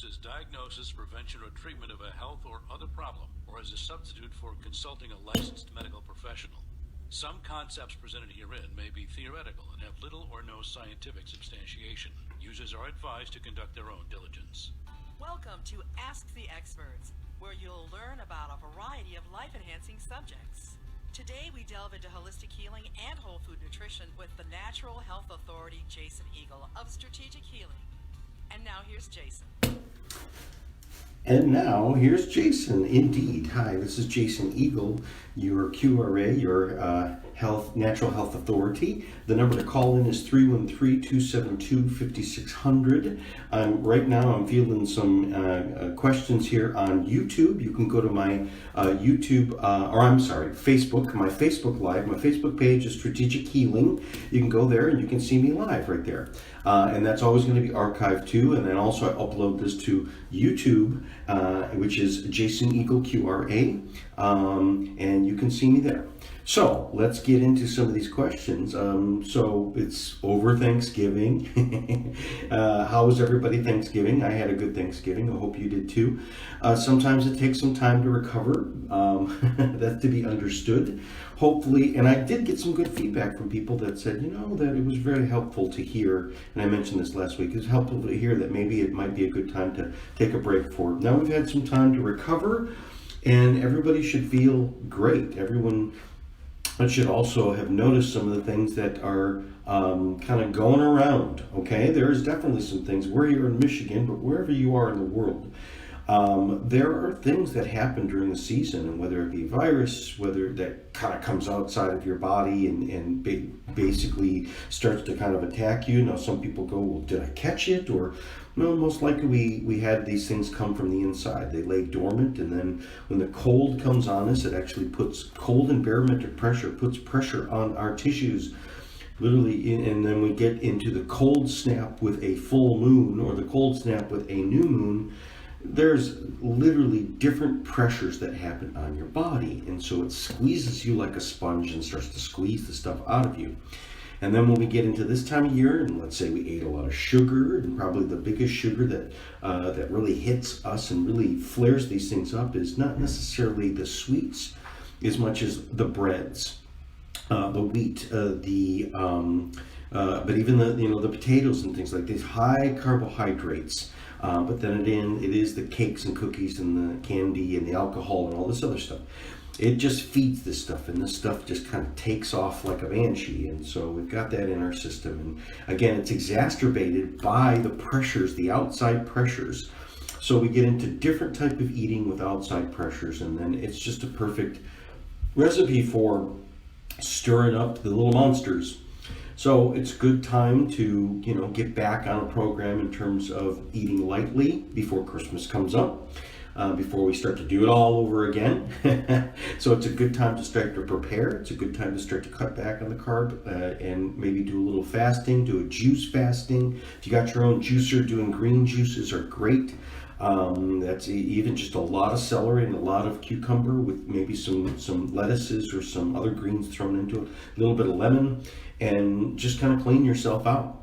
as diagnosis, prevention, or treatment of a health or other problem, or as a substitute for consulting a licensed medical professional. Some concepts presented herein may be theoretical and have little or no scientific substantiation. Users are advised to conduct their own diligence. Welcome to Ask the Experts, where you'll learn about a variety of life-enhancing subjects. Today we delve into holistic healing and whole food nutrition with the Natural Health Authority, Jason Eagle of Strategic Healing. And now here's Jason. And now here's Jason. Indeed. Hi, this is Jason Eagle, your QRA, your Natural Health Authority. The number to call in is 313-272-5600. Right now I'm fielding some questions here on YouTube. You can go to my Facebook, my Facebook Live. My Facebook page is Strategic Healing. You can go there and you can see me live right there. And that's always going to be archived too. And then also I upload this to YouTube, which is Jason Eagle QRA. And you can see me there. So let's get into some of these questions. So it's over Thanksgiving. How was everybody Thanksgiving? I had a good Thanksgiving. I hope you did too. Sometimes it takes some time to recover. That's to be understood. Hopefully, and I did get some good feedback from people that said, that it was very helpful to hear, and I mentioned this last week, it's helpful to hear that maybe it might be a good time to take a break for it. Now we've had some time to recover, and everybody should feel great. Everyone should also have noticed some of the things that are kind of going around, okay? There's definitely some things. We're here in Michigan, but wherever you are in the world, there are things that happen during the season, and whether it be virus, whether that kind of comes outside of your body and basically starts to kind of attack you. Now, some people go, well, did I catch it? Or, no, most likely we had these things come from the inside. They lay dormant, and then when the cold comes on us, it actually puts cold and barometric pressure, puts pressure on our tissues, literally, and then we get into the cold snap with a full moon or the cold snap with a new moon. There's literally different pressures that happen on your body, and so it squeezes you like a sponge and starts to squeeze the stuff out of you. And then when we get into this time of year, and let's say we ate a lot of sugar, and probably the biggest sugar that really hits us and really flares these things up is not necessarily the sweets as much as the breads, the wheat, but even the potatoes and things like these high carbohydrates. But then again, it is the cakes and cookies and the candy and the alcohol and all this other stuff. It just feeds this stuff, and this stuff just kind of takes off like a banshee. And so we've got that in our system. And again, it's exacerbated by the pressures, the outside pressures. So we get into different type of eating with outside pressures, and then it's just a perfect recipe for stirring up the little monsters. So it's a good time to, get back on a program in terms of eating lightly before Christmas comes up, before we start to do it all over again. So it's a good time to start to prepare. It's a good time to start to cut back on the carb and maybe do a little fasting, do a juice fasting. If you got your own juicer, doing green juices are great. That's even just a lot of celery and a lot of cucumber with maybe some lettuces or some other greens thrown into it, a little bit of lemon, and just kind of clean yourself out.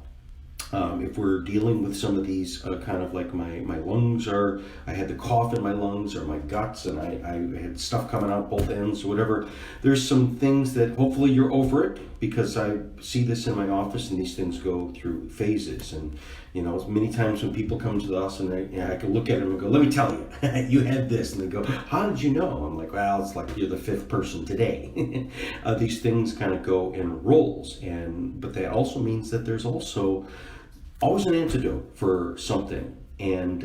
If we're dealing with some of these kind of like my lungs I had the cough in my lungs, or my guts, and I had stuff coming out both ends or whatever, there's some things that hopefully you're over it, because I see this in my office, and these things go through phases. And many times when people come to us and I can look at them and go, let me tell you, you had this, and they go, how did you know? I'm like, well, it's like you're the fifth person today. These things kind of go in rolls, but that also means that there's also always an antidote for something. And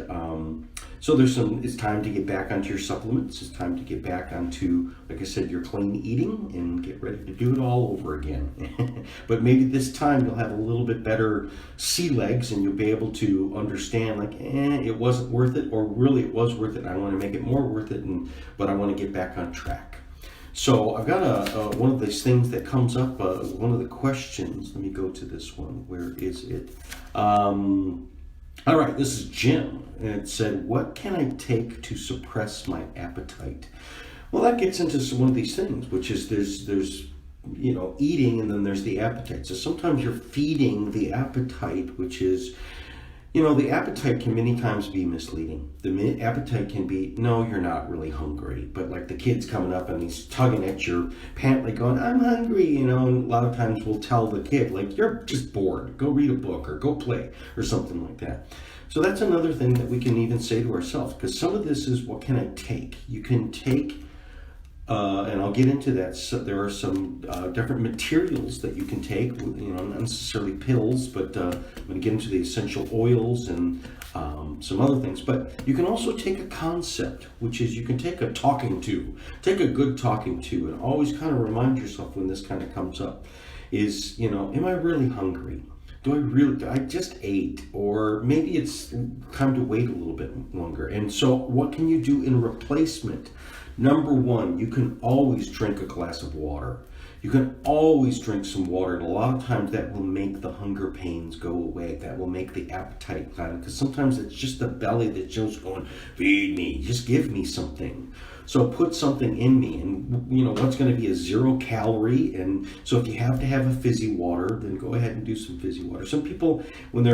so it's time to get back onto your supplements. It's time to get back onto, like I said, your clean eating, and get ready to do it all over again. But maybe this time you'll have a little bit better sea legs, and you'll be able to understand, like, it wasn't worth it, or really it was worth it. I want to make it more worth it, but I want to get back on track. So I've got one of these things that comes up, one of the questions. Let me go to this one. Where is it? All right, this is Jim. And it said, what can I take to suppress my appetite? Well, that gets into one of these things, which is there's eating, and then there's the appetite. So sometimes you're feeding the appetite, which is, The appetite can many times be misleading. The appetite can be, no, you're not really hungry, but like the kid's coming up and he's tugging at your pant like going, I'm hungry, and a lot of times we'll tell the kid, like, you're just bored, go read a book or go play or something like that. So that's another thing that we can even say to ourselves, because some of this is, what can I take? You can take, and I'll get into that. So there are some different materials that you can take, not necessarily pills, but I'm going to get into the essential oils and some other things. But you can also take a concept, which is you can take a talking to, take a good talking to, and always kind of remind yourself when this kind of comes up is, am I really hungry? Do I just ate? Or maybe it's time to wait a little bit longer. And so what can you do in replacement? Number one, you can always drink a glass of water. You can always drink some water, and a lot of times that will make the hunger pains go away. That will make the appetite climb, because sometimes it's just the belly that's just going, feed me, just give me something. So put something in me, and what's going to be a 0 calorie, and so if you have to have a fizzy water, then go ahead and do some fizzy water. Some people, when they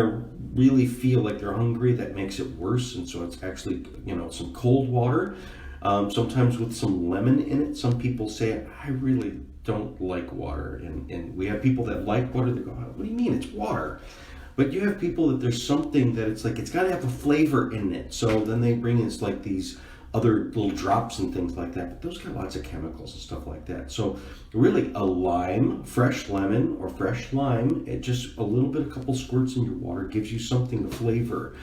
really feel like they're hungry, that makes it worse, and so it's actually, some cold water. Sometimes with some lemon in it. Some people say, I really don't like water. And we have people that like water that go, what do you mean? It's water. But you have people that there's something that it's like, it's got to have a flavor in it. So then they bring in like these other little drops and things like that. But those got lots of chemicals and stuff like that. So really a lime, fresh lemon or fresh lime, it just a little bit, a couple squirts in your water gives you something to flavor.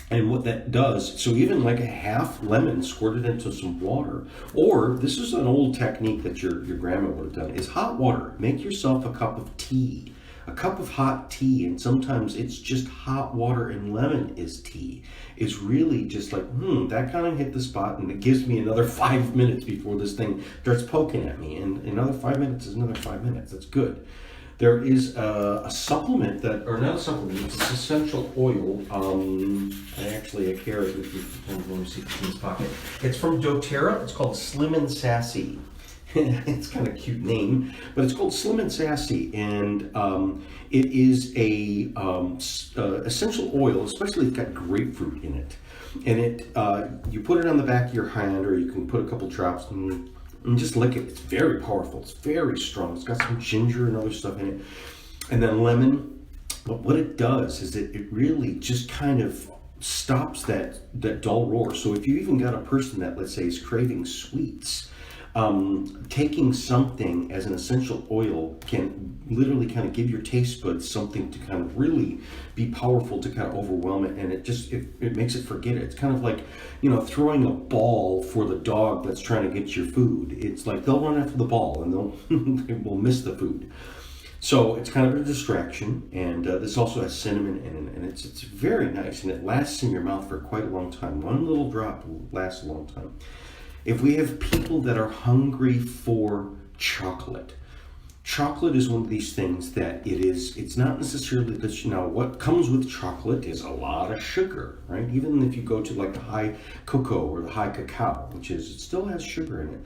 And what that does, so even like a half lemon squirted into some water, or this is an old technique that your grandma would have done, is hot water. Make yourself a cup of tea, a cup of hot tea, and sometimes it's just hot water and lemon is tea. It's really just like, that kind of hit the spot, and it gives me another 5 minutes before this thing starts poking at me, and another 5 minutes is another 5 minutes. That's good. There is a supplement or not a supplement, it's an essential oil. I carry it with me. Let me see if it's in this pocket. It's from doTERRA. It's called Slim and Sassy. It's kind of a cute name, but it's called Slim and Sassy, and it is a essential oil, especially if it's got grapefruit in it. And you put it on the back of your hand, or you can put a couple drops and just lick it. It's very powerful. It's very strong. It's got some ginger and other stuff in it. And then lemon. But what it does is it really just kind of stops that dull roar. So if you even got a person that, let's say, is craving sweets, taking something as an essential oil can literally kind of give your taste buds something to kind of really be powerful to kind of overwhelm it, and it makes it forget it. It's kind of like, throwing a ball for the dog that's trying to get your food. It's like they'll run after the ball and they will miss the food. So it's kind of a distraction, and this also has cinnamon in it, and it's very nice, and it lasts in your mouth for quite a long time. One little drop will last a long time. If we have people that are hungry for chocolate is one of these things that it's not necessarily this, what comes with chocolate is a lot of sugar, right? Even if you go to like the high cocoa or the high cacao, it still has sugar in it.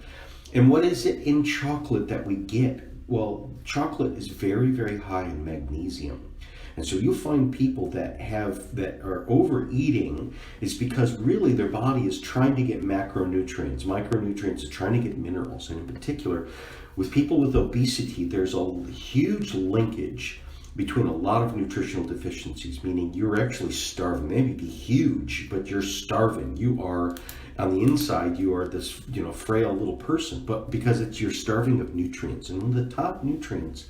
And what is it in chocolate that we get? Well, chocolate is very, very high in magnesium. And so you'll find people that are overeating is because really their body is trying to get macronutrients. Micronutrients are trying to get minerals. And in particular, with people with obesity, there's a huge linkage between a lot of nutritional deficiencies, meaning you're actually starving. They may be huge, but you're starving. You are, on the inside, you are this, frail little person, but because you're starving of nutrients. And one of the top nutrients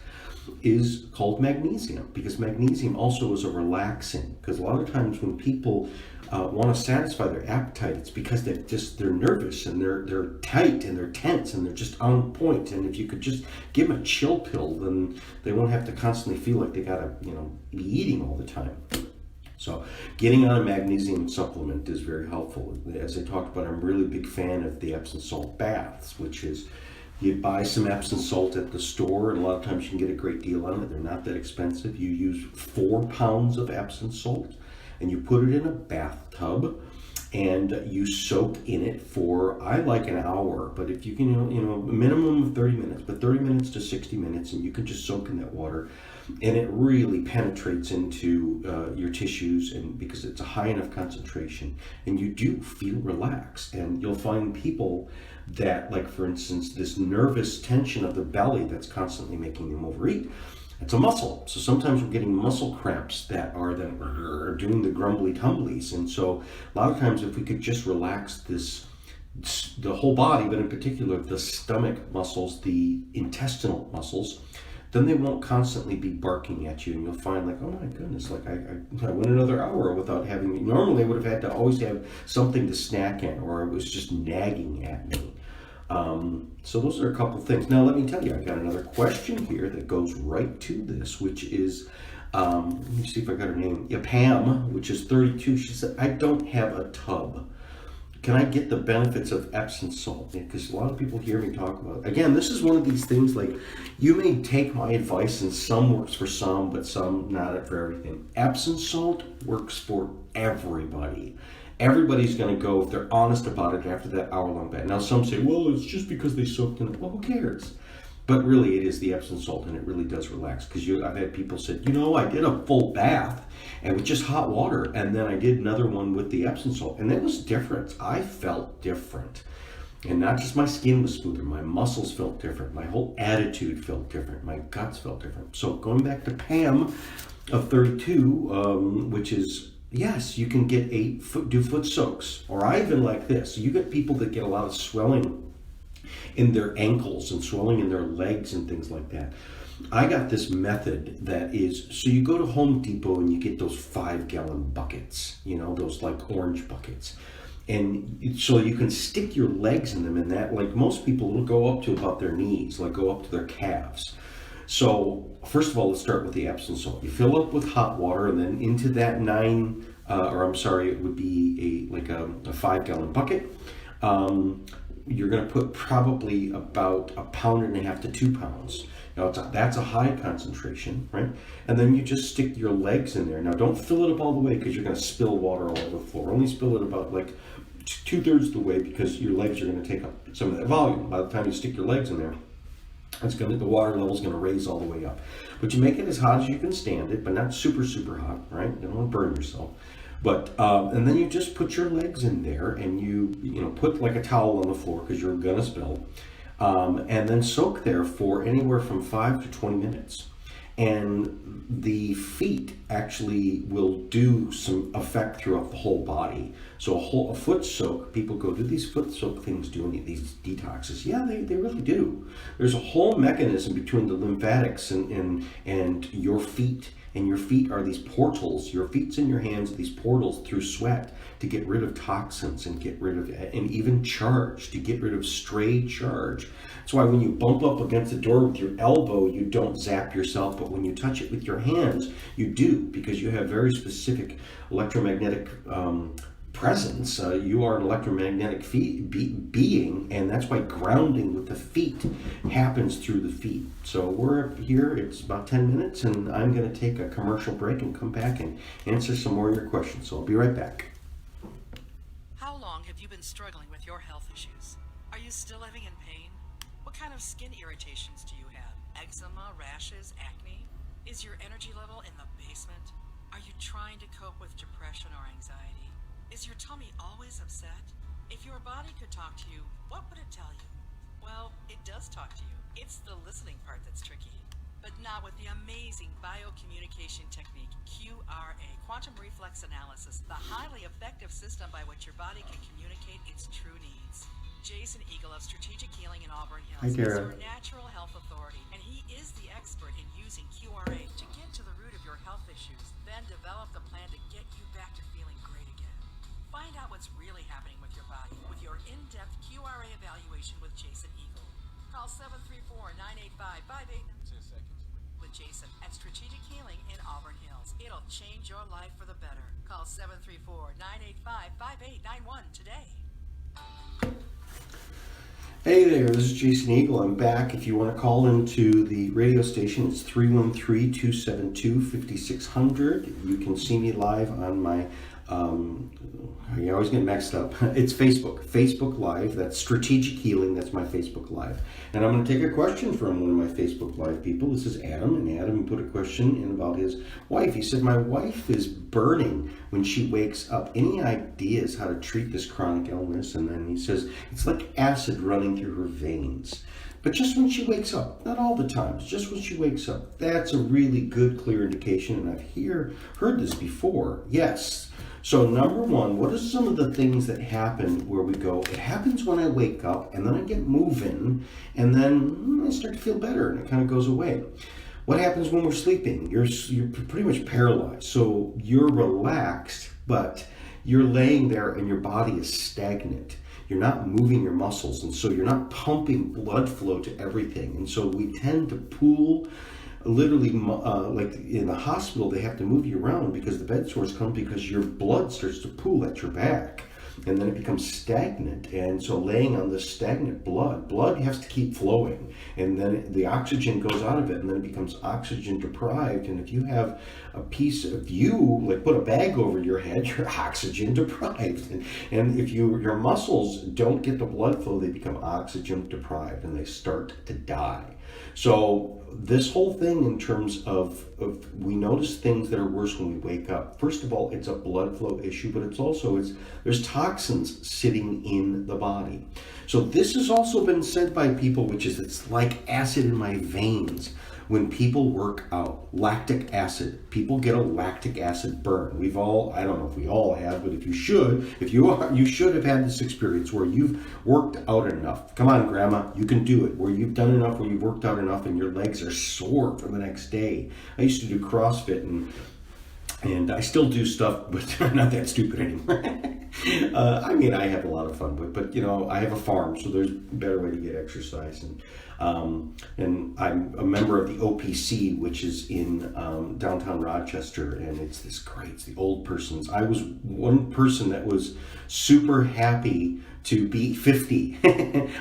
is called magnesium, because magnesium also is a relaxing, because a lot of times when people want to satisfy their appetite, it's because they're nervous and they're tight and they're tense and they're just on point. And if you could just give them a chill pill, then they won't have to constantly feel like they gotta be eating all the time. So getting on a magnesium supplement is very helpful. As I talked about, I'm a really big fan of the Epsom Salt baths, which is you buy some Epsom salt at the store, and a lot of times you can get a great deal on it. They're not that expensive. You use 4 pounds of Epsom salt, and you put it in a bathtub, and you soak in it for, I like an hour, but if you can, a minimum of 30 minutes, but 30 minutes to 60 minutes, and you can just soak in that water, and it really penetrates into your tissues, and because it's a high enough concentration, and you do feel relaxed. And you'll find people that, like for instance, this nervous tension of the belly that's constantly making them overeat, it's a muscle. So sometimes we're getting muscle cramps that are then doing the grumbly tumblies. And so a lot of times, if we could just relax the whole body, but in particular the stomach muscles, the intestinal muscles, then they won't constantly be barking at you, and you'll find like, oh my goodness, like I went another hour without having, normally I would have had to always have something to snack in, or it was just nagging at me. So those are a couple things. Now let me tell you, I've got another question here that goes right to this, which is, let me see if I got her name. Yeah, Pam, which is 32. She said, I don't have a tub. Can I get the benefits of Epsom salt? Because a lot of people hear me talk about it. Again, this is one of these things, like, you may take my advice and some works for some, but some not for everything. Epsom salt works for everybody. Everybody's going to go, if they're honest about it, after that hour-long bath. Now, some say, well, it's just because they soaked in it. Well, who cares? But really, it is the Epsom salt, and it really does relax. Because I've had people say, I did a full bath, and with just hot water, and then I did another one with the Epsom salt, and it was different. I felt different. And not just my skin was smoother, my muscles felt different, my whole attitude felt different, my guts felt different. So going back to Pam of 32, which is, yes, you can get do foot soaks, or I even like this. You get people that get a lot of swelling in their ankles and swelling in their legs and things like that. I got this method that is, so you go to Home Depot and you get those 5-gallon buckets, those like orange buckets. And so you can stick your legs in them, and that, like most people, will go up to about their knees, like go up to their calves. So first of all, let's start with the Epsom salt. You fill up with hot water, and then into that it would be a 5-gallon bucket. You're going to put probably about 1.5 pounds to 2 pounds. Now that's a high concentration, right? And then you just stick your legs in there. Now don't fill it up all the way, because you're going to spill water all over the floor. Only spill it about like 2/3 of the way, because your legs are going to take up some of that volume. By the time you stick your legs in there, the water level is going to raise all the way up. But you make it as hot as you can stand it, but not super, super hot, right? You don't want to burn yourself. But and then you just put your legs in there, and you put like a towel on the floor, because you're gonna spill, and then soak there for anywhere from 5 to 20 minutes. And the feet actually will do some effect throughout the whole body. So a foot soak, people go, do these foot soak things do any of these detoxes? Yeah, they really do. There's a whole mechanism between the lymphatics and your feet. And your feet are these portals. Your feet and your hands are these portals through sweat to get rid of toxins and get rid of, and even charge, to get rid of stray charge. That's why when you bump up against the door with your elbow, you don't zap yourself, but when you touch it with your hands, you do, because you have very specific electromagnetic presence. You are an electromagnetic being, and that's why grounding with the feet happens through the feet. So we're here, it's about 10 minutes, and I'm going to take a commercial break and come back and answer some more of your questions. So I'll be right back. How long have you been struggling with your health issues? Are you still living in pain? What kind of skin irritations do you have? Eczema, rashes, acne? Is your energy level in the basement? Are you trying to cope with depression or anxiety? Is your tummy always upset? If your body could talk to you, what would it tell you? Well, it does talk to you. It's the listening part that's tricky. But not with the amazing biocommunication technique, QRA, quantum reflex analysis, the highly effective system by which your body can communicate its true needs. Jason Eagle of Strategic Healing in Auburn Hills is your natural health authority, and he is the expert in using QRA to get to the root of your health issues, then develop the plan to get you back to feeling great again. Find out what's really happening with your body with your in-depth QRA evaluation with Jason Eagle. Call 734-985-5810 with Jason at Strategic Healing in Auburn Hills. It'll change your life for the better. Call 734-985-5891 today. Hey there, this is Jason Eagle. I'm back. If you want to call into the radio station, it's 313-272-5600. You can see me live on my I always get mixed up. It's Facebook Live. That's Strategic Healing. That's my Facebook Live. And I'm going to take a question from one of my Facebook Live people. This is Adam, and Adam put a question in about his wife. He said, my wife is burning when she wakes up. Any ideas how to treat this chronic illness? And then he says, it's like acid running through her veins. But just when she wakes up, not all the times, just when she wakes up. That's a really good, clear indication, and I've heard this before. Yes. So number one, what are some of the things that happen where we go, it happens when I wake up, and then I get moving, and then I start to feel better, and it kind of goes away. What happens when we're sleeping? You're pretty much paralyzed. So you're relaxed, but you're laying there, and your body is stagnant. You're not moving your muscles, and so you're not pumping blood flow to everything. And so we tend to pool, literally, like in the hospital, they have to move you around because the bed sores come because your blood starts to pool at your back. And then it becomes stagnant. And so laying on this stagnant blood has to keep flowing. And then the oxygen goes out of it, and then it becomes oxygen deprived. And if you have a piece of you, like put a bag over your head, you're oxygen deprived. And if your muscles don't get the blood flow, they become oxygen deprived and they start to die. So this whole thing in terms of we notice things that are worse when we wake up. First of all, it's a blood flow issue, but there's toxins sitting in the body. So this has also been said by people, which is it's like acid in my veins. When people work out, lactic acid, people get a lactic acid burn. I don't know if we all have, but you should have had this experience where you've worked out enough. Come on, Grandma, you can do it. Where you've done enough, where you've worked out enough and your legs are sore for the next day. I used to do CrossFit and I still do stuff, but I'm not that stupid anymore. I have a lot of fun with, but I have a farm, so there's a better way to get exercise. And I'm a member of the OPC, which is in downtown Rochester, and it's the old persons. I was one person that was super happy to be 50.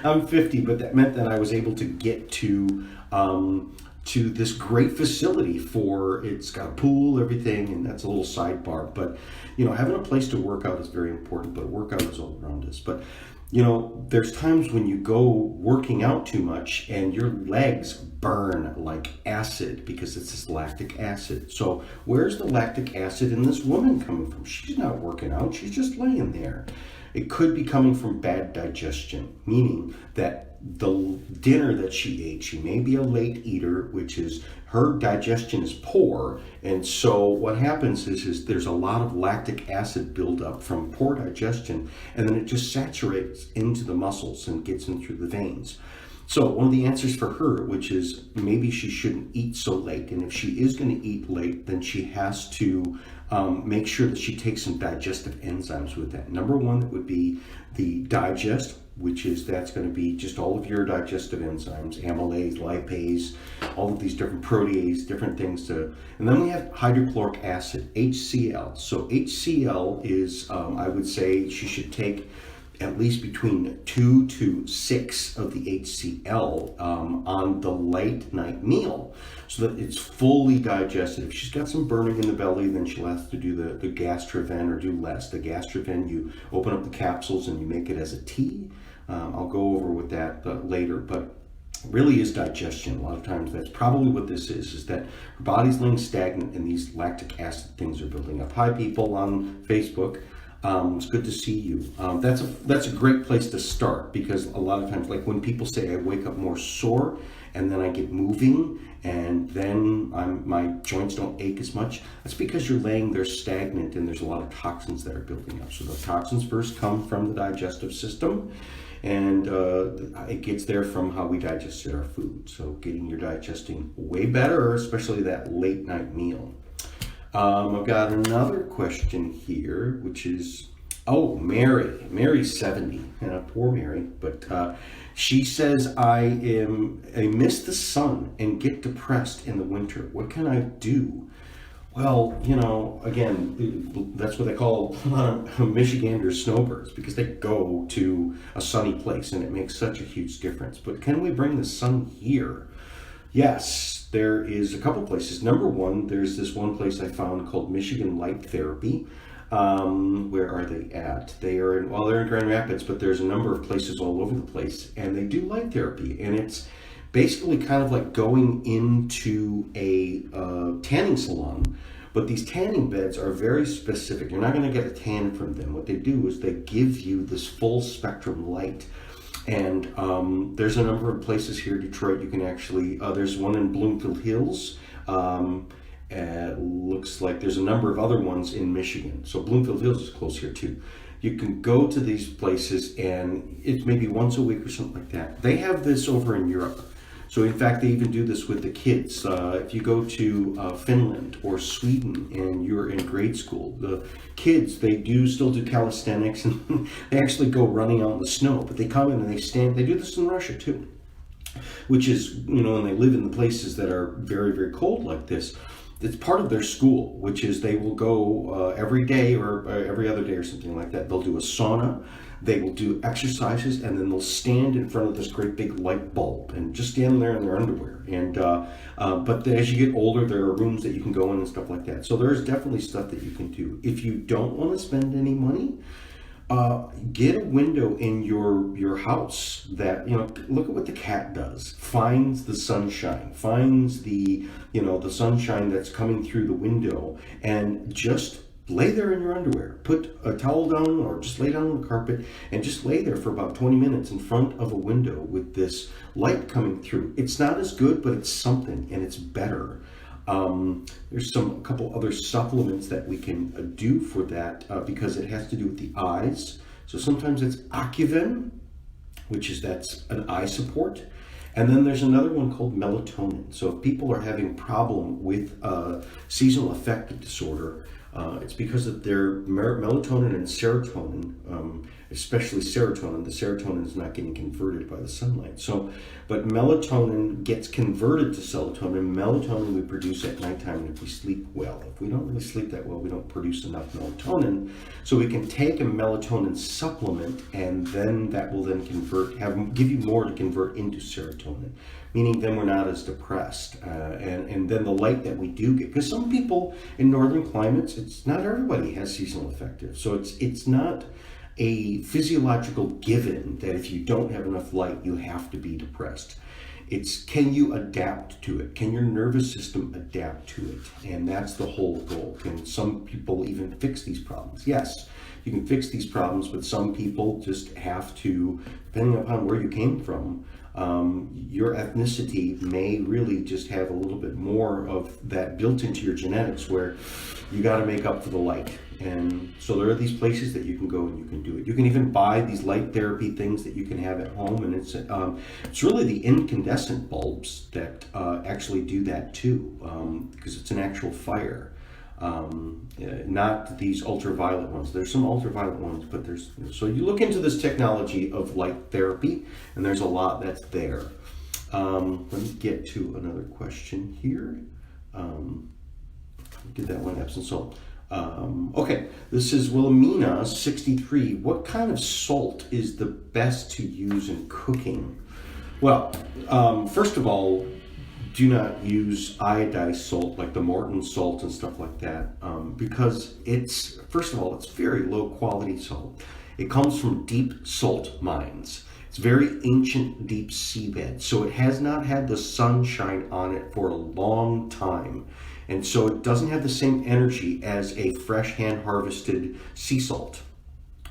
I'm 50, but that meant that I was able to get to this great facility it's got a pool, everything, and that's a little sidebar. But, having a place to work out is very important, but workout is all around us. But, there's times when you go working out too much and your legs burn like acid because it's this lactic acid. So where's the lactic acid in this woman coming from? She's not working out, she's just laying there. It could be coming from bad digestion, meaning that the dinner that she ate, she may be a late eater, which is her digestion is poor. And so what happens is there's a lot of lactic acid buildup from poor digestion, and then it just saturates into the muscles and gets in through the veins. So one of the answers for her, which is maybe she shouldn't eat so late. And if she is going to eat late, then she has to make sure that she takes some digestive enzymes with that. Number one, that would be the digest, that's going to be just all of your digestive enzymes, amylase, lipase, all of these different protease, different things and then we have hydrochloric acid, HCl. So HCl is, I would say she should take at least between 2 to 6 of the HCl on the late night meal so that it's fully digested. If she's got some burning in the belly, then she'll have to do the Gastrofen or do less. The Gastrofen, you open up the capsules and you make it as a tea. I'll go over with that later, but really is digestion. A lot of times that's probably what this is that her body's laying stagnant and these lactic acid things are building up. Hi, people on Facebook. It's good to see you. That's a great place to start, because a lot of times, like when people say I wake up more sore and then I get moving and then my joints don't ache as much, that's because you're laying there stagnant and there's a lot of toxins that are building up. So the toxins first come from the digestive system, and it gets there from how we digested our food. So getting your digesting way better, especially that late night meal. I've got another question here, which is, Mary. Mary's 70, and poor Mary, but she says, I miss the sun and get depressed in the winter. What can I do? Well, again, that's what they call Michiganders snowbirds, because they go to a sunny place and it makes such a huge difference. But can we bring the sun here? Yes, there is a couple places. Number one, there's this one place I found called Michigan Light Therapy. Where are they at? They're in Grand Rapids, but there's a number of places all over the place, and they do light therapy, and it's basically kind of like going into a tanning salon. But these tanning beds are very specific. You're not going to get a tan from them. What they do is they give you this full spectrum light. And there's a number of places here in Detroit you can actually, there's one in Bloomfield Hills. Looks like there's a number of other ones in Michigan. So Bloomfield Hills is close here too. You can go to these places and it's maybe once a week or something like that. They have this over in Europe. So in fact, they even do this with the kids. If you go to Finland or Sweden and you're in grade school, the kids, they still do calisthenics, and they actually go running out in the snow, but they come in and they stand. They do this in Russia too, which is, when they live in the places that are very, very cold like this, it's part of their school, which is they will go every day or every other day or something like that. They'll do a sauna. They will do exercises, and then they'll stand in front of this great big light bulb and just stand there in their underwear. And but as you get older, there are rooms that you can go in and stuff like that. So there's definitely stuff that you can do. If you don't want to spend any money, get a window in your house that, look at what the cat does. Finds the sunshine, finds the sunshine that's coming through the window, and just lay there in your underwear. Put a towel down or just lay down on the carpet and just lay there for about 20 minutes in front of a window with this light coming through. It's not as good, but it's something, and it's better. There's a couple other supplements that we can do for that because it has to do with the eyes. So sometimes it's Acuven, that's an eye support. And then there's another one called melatonin. So if people are having problem with seasonal affective disorder, it's because of their melatonin and serotonin, especially serotonin. The serotonin is not getting converted by the sunlight. But melatonin gets converted to serotonin. Melatonin we produce at nighttime if we sleep well. If we don't really sleep that well, we don't produce enough melatonin. So we can take a melatonin supplement, and then that will then give you more to convert into serotonin. Meaning then we're not as depressed. And then the light that we do get, because some people in northern climates, it's not everybody has seasonal affective. So it's not a physiological given that if you don't have enough light, you have to be depressed. It's, can you adapt to it? Can your nervous system adapt to it? And that's the whole goal. Can some people even fix these problems? Yes, you can fix these problems, but some people just have to, depending upon where you came from, your ethnicity may really just have a little bit more of that built into your genetics where you got to make up for the light. And so there are these places that you can go and you can do it. You can even buy these light therapy things that you can have at home, and it's really the incandescent bulbs that actually do that too, because it's an actual fire. Not these ultraviolet ones. There's some ultraviolet ones, but so you look into this technology of light therapy, and there's a lot that's there. Let me get to another question here. Did that one, Epsom Salt. Okay, this is Wilhelmina 63. What kind of salt is the best to use in cooking? Well, first of all, do not use iodized salt like the Morton salt and stuff like that, because first of all, it's very low quality salt. It comes from deep salt mines. It's very ancient deep seabed, so it has not had the sunshine on it for a long time. And so it doesn't have the same energy as a fresh hand-harvested sea salt,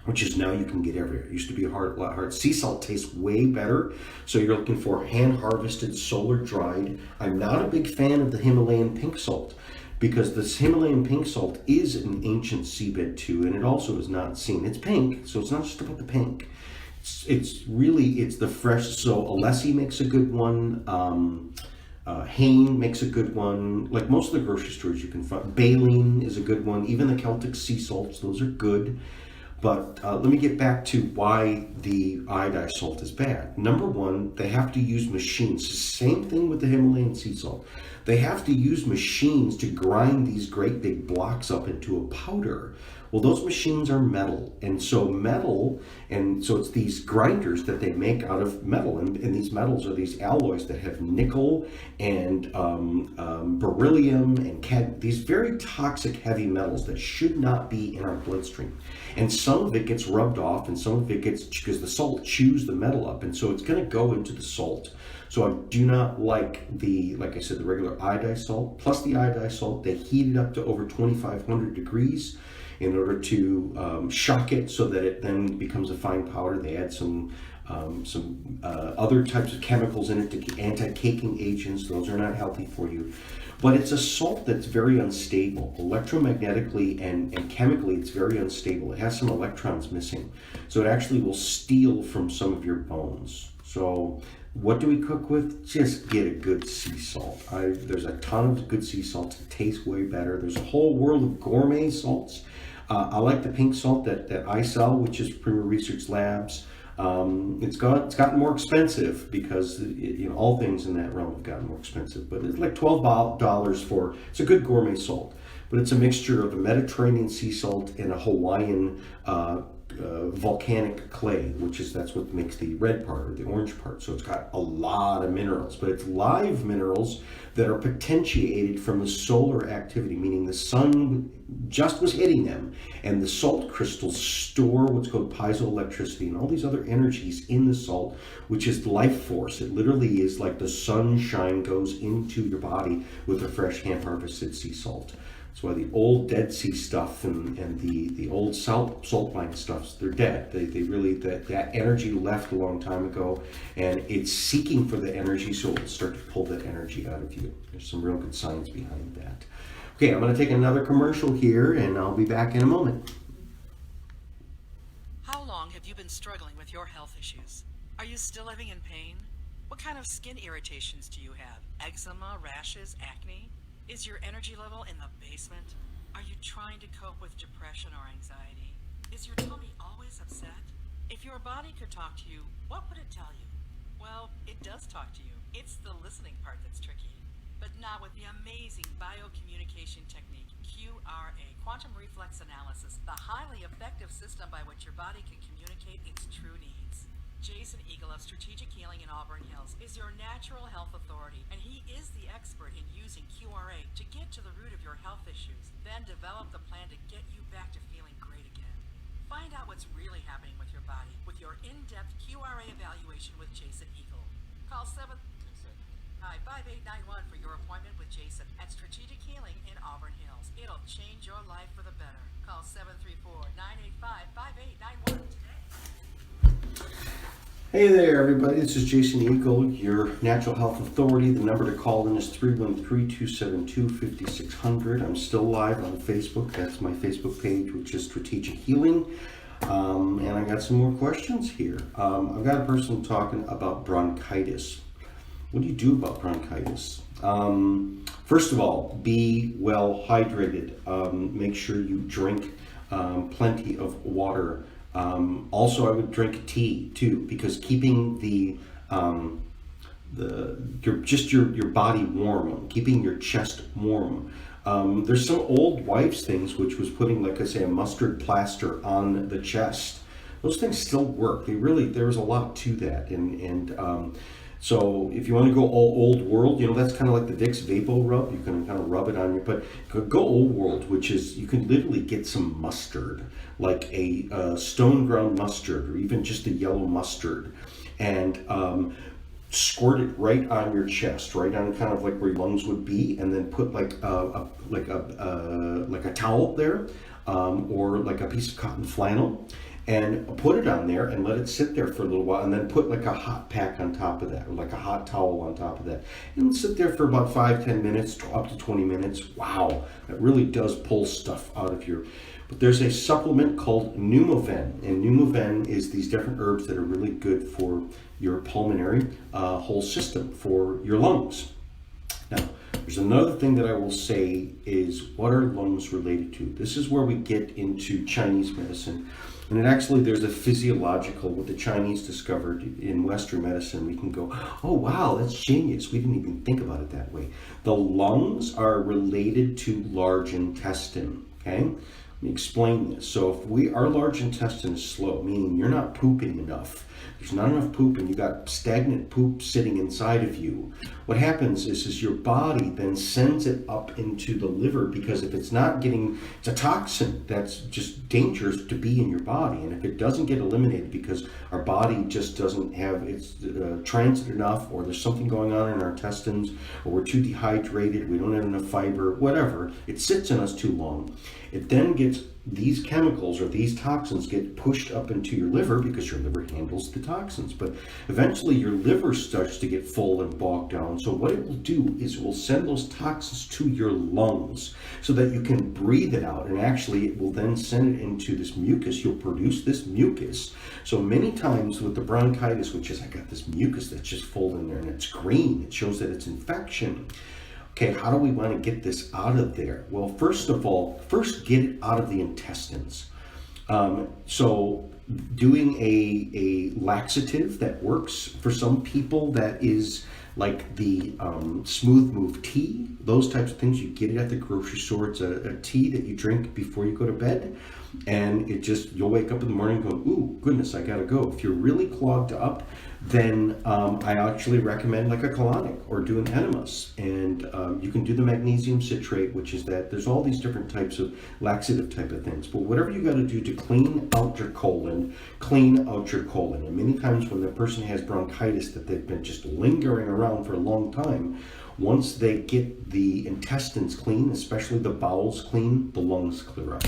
which is now you can get everywhere. It used to be a lot hard. Sea salt tastes way better. So you're looking for hand-harvested, solar dried. I'm not a big fan of the Himalayan pink salt, because this Himalayan pink salt is an ancient seabed too, and it also is not seen. It's pink, so it's not just about the pink. It's the fresh. So Alessi makes a good one. Hain makes a good one. Like most of the grocery stores you can find. Baleen is a good one. Even the Celtic sea salts, those are good. But let me get back to why the iodized salt is bad. Number one, they have to use machines. Same thing with the Himalayan sea salt. they have to use machines to grind these great big blocks up into a powder. Well, those machines are metal, and so it's these grinders that they make out of metal, and these metals are these alloys that have nickel and beryllium and these very toxic heavy metals that should not be in our bloodstream. And some of it gets rubbed off, and some of it gets, because the salt chews the metal up, and so it's going to go into the salt. So I do not like like I said, the regular iodized salt, plus the iodized salt. They heat it up to over 2,500 degrees in order to shock it so that it then becomes a fine powder. They add some other types of chemicals in it, anti-caking agents. Those are not healthy for you. But it's a salt that's very unstable. Electromagnetically and chemically, it's very unstable. It has some electrons missing. So it actually will steal from some of your bones. So what do we cook with? Just get a good sea salt. There's a ton of good sea salts. It tastes way better. There's a whole world of gourmet salts. I like the pink salt that I sell, which is Premier Research Labs. It's gotten more expensive because all things in that realm have gotten more expensive. But it's like $12 it's a good gourmet salt. But it's a mixture of a Mediterranean sea salt and a Hawaiian volcanic clay, that's what makes the red part or the orange part. So it's got a lot of minerals, but it's live minerals that are potentiated from the solar activity, meaning the sun just was hitting them, and the salt crystals store what's called piezoelectricity and all these other energies in the salt, which is life force. It literally is like the sunshine goes into your body with a fresh hand-harvested sea salt. That's why the old Dead Sea stuff and the old salt mine stuffs, they're dead. They really, that energy left a long time ago, and it's seeking for the energy, so it will start to pull that energy out of you. There's some real good science behind that. Okay, I'm going to take another commercial here, and I'll be back in a moment. How long have you been struggling with your health issues? Are you still living in pain? What kind of skin irritations do you have? Eczema, rashes, acne? Is your energy level in the basement? Are you trying to cope with depression or anxiety? Is your tummy always upset? If your body could talk to you, what would it tell you? Well, it does talk to you. It's the listening part that's tricky. But not with the amazing biocommunication technique, QRA, quantum reflex analysis, the highly effective system by which your body can communicate its true needs. Jason Eagle of Strategic Healing in Auburn Hills is your natural health authority, and he is the expert in using QRA to get to the root of your health issues, then develop the plan to get you back to feeling great again. Find out what's really happening with your body with your in-depth QRA evaluation with Jason Eagle. Call 5891 for your appointment with Jason at Strategic Healing in Auburn Hills. It'll change your life for the better. Call 734-985-5891 today. Hey there, everybody. This is Jason Eagle, your natural health authority. The number to call in is 313-272-5600. I'm still live on Facebook. That's my Facebook page, which is Strategic Healing. And I got some more questions here. I've got a person talking about bronchitis. What do you do about bronchitis? First of all, be well hydrated. Make sure you drink plenty of water. Also, I would drink tea too, because keeping your body warm, keeping your chest warm. There's some old wives' things which was putting, like I say, a mustard plaster on the chest. Those things still work. There's a lot to that, so if you want to go all old world, that's kind of like the Vicks Vapo rub. You can kind of rub it on your, but go old world, which is you can literally get some mustard, like a stone ground mustard, or even just a yellow mustard, and squirt it right on your chest, right on kind of like where your lungs would be, and then put like a towel there, or like a piece of cotton flannel, and put it on there and let it sit there for a little while, and then put like a hot pack on top of that, or like a hot towel on top of that, and sit there for about 5-10 minutes, up to 20 minutes. Wow, that really does pull stuff out of your. But there's a supplement called Pneumoven, and Pneumoven is these different herbs that are really good for your pulmonary whole system, for your lungs. Now, There's another thing that I will say is, what are lungs related to? This is where we get into Chinese medicine. And there's a physiological, what the Chinese discovered in Western medicine. We can go, oh wow, that's genius. We didn't even think about it that way. The lungs are related to large intestine, okay? Let me explain this. So if our large intestine is slow, meaning you're not pooping enough, there's not enough poop and you got stagnant poop sitting inside of you, what happens is your body then sends it up into the liver, because if it's not getting, it's a toxin that's just dangerous to be in your body. And if it doesn't get eliminated because our body just doesn't have its transit enough, or there's something going on in our intestines, or we're too dehydrated, we don't have enough fiber, whatever, it sits in us too long. It then gets, these chemicals or these toxins get pushed up into your liver, because your liver handles the toxins. But eventually your liver starts to get full and bogged down. So what it will do is it will send those toxins to your lungs so that you can breathe it out. And actually it will then send it into this mucus. You'll produce this mucus. So many times with the bronchitis, which is, I got this mucus that's just full in there and it's green, it shows that it's infection. Okay, how do we want to get this out of there? Well, first of all, get it out of the intestines. So doing a laxative that works for some people, that is like the Smooth Move tea, those types of things. You get it at the grocery store. It's a tea that you drink before you go to bed. And you'll wake up in the morning and go, ooh, goodness, I gotta go. If you're really clogged up, then I actually recommend like a colonic or doing enemas. And you can do the magnesium citrate, which is that there's all these different types of laxative type of things. But whatever you gotta do to clean out your colon. And many times when the person has bronchitis that they've been just lingering around for a long time, once they get the intestines clean, especially the bowels clean, the lungs clear up.